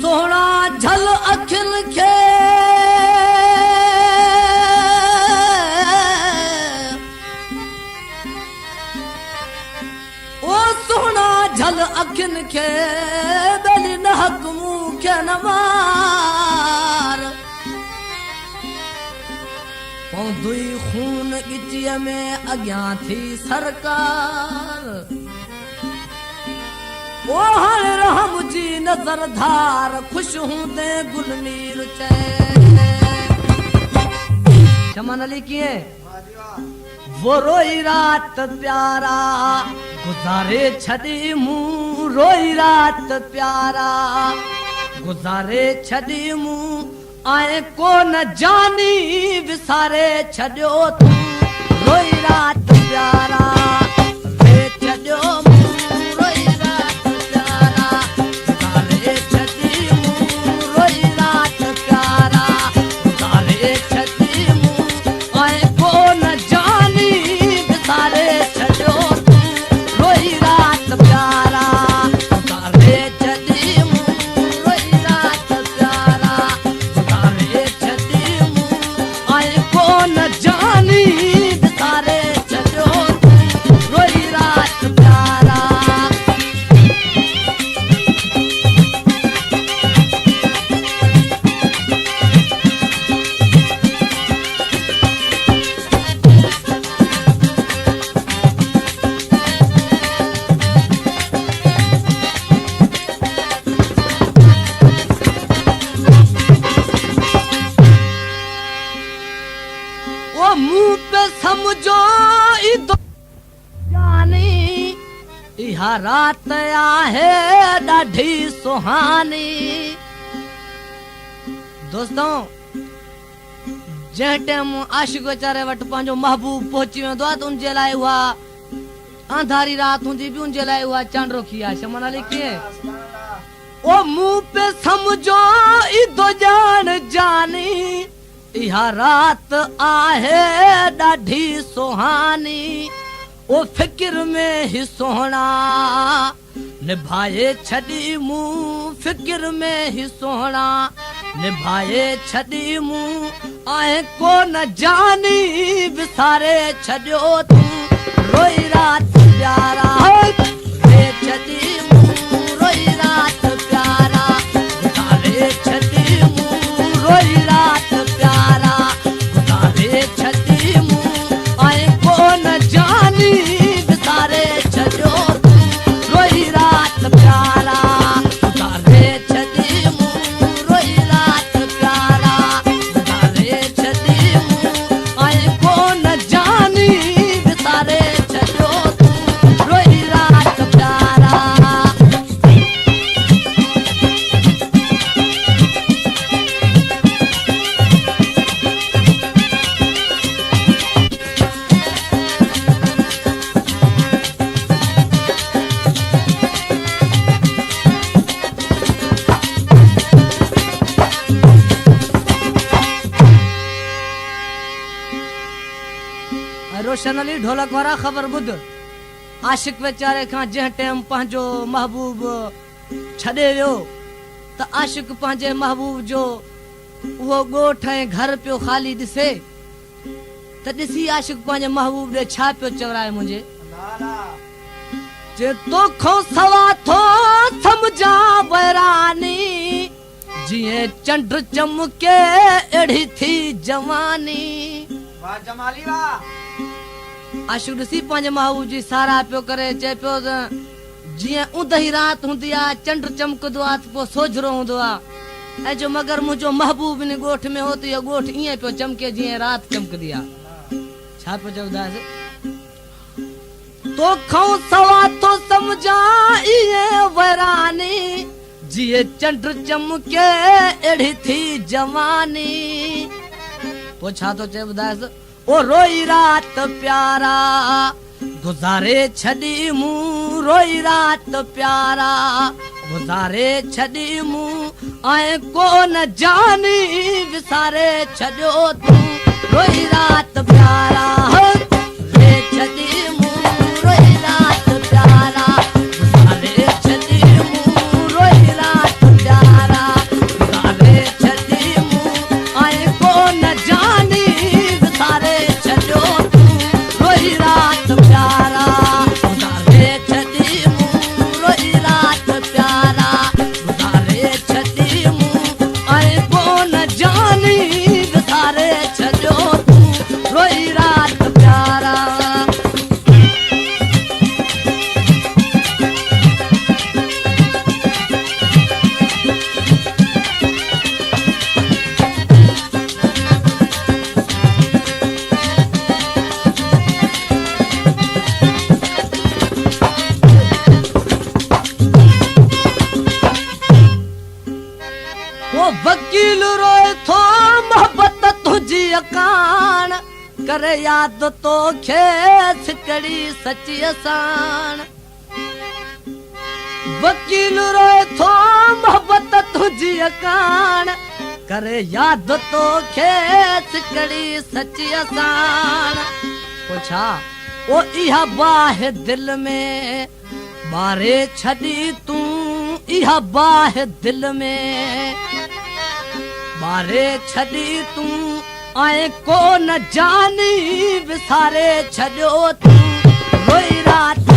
सोना झल अखिल खे झल अखिन खे बेली न हक मूंखे न मार पौंदुई खून गिचीअ में अॻियां थी सरकार ओ हाणे रहम जी नज़र धार ख़ुशि हूंदे गुलमीर चए चमन अली कीअं वो रोई रात प्यारा गुज़ारे छॾी मूं रोई रात प्यारा गुज़ारे छॾी मूं आए कोन जानी विसारे छॾियो तूं रोई रात प्यारा वे छॾियो मूं रोई रात प्यारा गुज़ारे छॾी मूं रोई रात प्यारा गुज़ारे छॾी मूं आए कोन जानी विसारे छॾियो इहा रात आहे ॾाढी सुहानी दोस्तों जंहिं टाइम आशिक़ वीचारे वटि पंहिंजो महबूब पहुची वेंदो आहे त उनजे लाइ उहा अंधारी रात हूंदी बि उनजे लाइ उहा चांडरोखी आहे शमन अली कीअं ओ मूं पे समझो ईदो ॼाण जानी इहा रात आहे ॾाढी सुहानी ओ फिक्र में ही सोहना निभाए छॾी मूं फिक्र में ही सोहना निभाए छॾी मूं आए कोन जानी विसारे छॾियो तूं रोई रात प्यारा वे छॾी मूं रोई रात प्यारा विसारे छॾी मूं रोई रात प्यारा विसारे छॾी मूं आए कोन जानी विसारे छॾियो रोई रात प्यारा विसारे छॾी मूं रोई रात प्यारा विसारे छॾी मूं आए कोन जानी विसारे छॾियो रोई रात प्यारा रोशन अली ढोलक वारा ख़बर ॿुध आशिक़ वीचारे खां जंहिं टाइम पंहिंजो महबूब छॾे वियो त आशिक़ पंहिंजे महबूब जो उहो ॻोठ ऐं घर पियो ख़ाली ॾिसे त ॾिसी आशिक़ पंहिंजे महबूब ॾे छा पियो चवराए मुंहिंजे जे तोखो सवा थो सम्झा बैरानी जीअं चंड चमके अहिड़ी थी जवानी वाह जमाली वाह आशिक़ ॾिसी पंहिंजे महबूब जी साराह पियो करे चए पियो जीअं ऊंदहि रात हूंदी आहे चंड चमकंदो आहे त पोइ सोझरो हूंदो आहे ऐं जो मगर मुंहिंजो महबूब इन ॻोठ में हो त इहो ॻोठ ईअं पियो चमके जीअं राति चमकंदी आहे छा पियो चवंदासीं तोखो सवा थो सम्झा इहे वैरानी जीअं चंड चमके अहिड़ी थी जवानी पोइ छा थो चए ॿुधायसि ओ रोई रात प्यारा गुज़ारे छॾी मूं रोई रात प्यारा गुज़ारे छॾी मूं ऐं कोन जानी विसारे छॾियो तूं रोई रात प्यारा गुज़ारे छॾी मूं रोई रात प्यारा गुज़ारे छॾी मूं रोई रात प्यारा गुज़ारे छॾी मूं ऐं कोन जानी विसारे छॾियो तूं रोई रात प्यारा गुज़ारे छॾी मूं रोई रात प्यारा गुज़ारे छॾी मूं ऐं कोन जानी विसारे छॾियो तूं रोई रात प्यारा वो वकील रोए थो मोहब्बत तुझी अकान करे याद तो खेस कड़ी सची असान वकील रोए थो मोहब्बत तुझी अकान करे याद तो खेस कड़ी सची असान पुछा ओ इहा बाह दिल में बारे छड़ी तूं इहा बाह दिल में बारे छड़ी तूं ऐं कोन जानी विसारे छॾियो तूं रोई रात